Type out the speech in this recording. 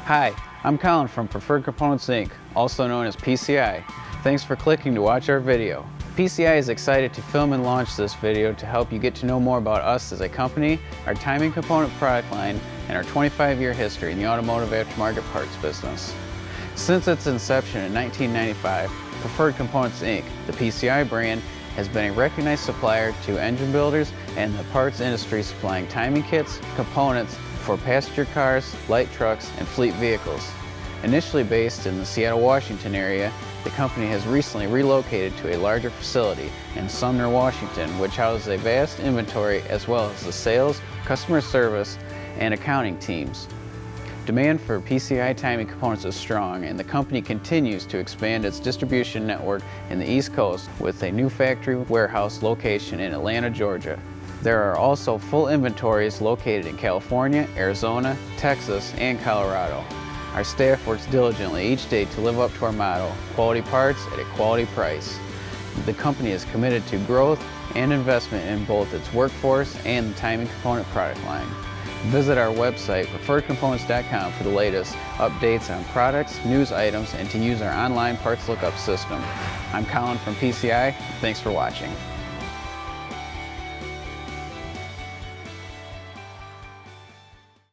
Hi, I'm Colin from Preferred Components Inc., also known as PCI. Thanks for clicking to watch our video. PCI is excited to film and launch this video to help you get to know more about us as a company, our timing component product line, and our 25-year history in the automotive aftermarket parts business. Since its inception in 1995, Preferred Components Inc., the PCI brand, has been a recognized supplier to engine builders and the parts industry, supplying timing kits, components for passenger cars, light trucks, and fleet vehicles. Initially based in the Seattle, Washington area, the company has recently relocated to a larger facility in Sumner, Washington, which houses a vast inventory as well as the sales, customer service, and accounting teams. Demand for PCI timing components is strong, and the company continues to expand its distribution network in the East Coast with a new factory warehouse location in Atlanta, Georgia. There are also full inventories located in California, Arizona, Texas, and Colorado. Our staff works diligently each day to live up to our motto, quality parts at a quality price. The company is committed to growth and investment in both its workforce and the timing component product line. Visit our website, preferredcomponents.com, for the latest updates on products, news items, and to use our online parts lookup system. I'm Colin from PCI. Thanks for watching.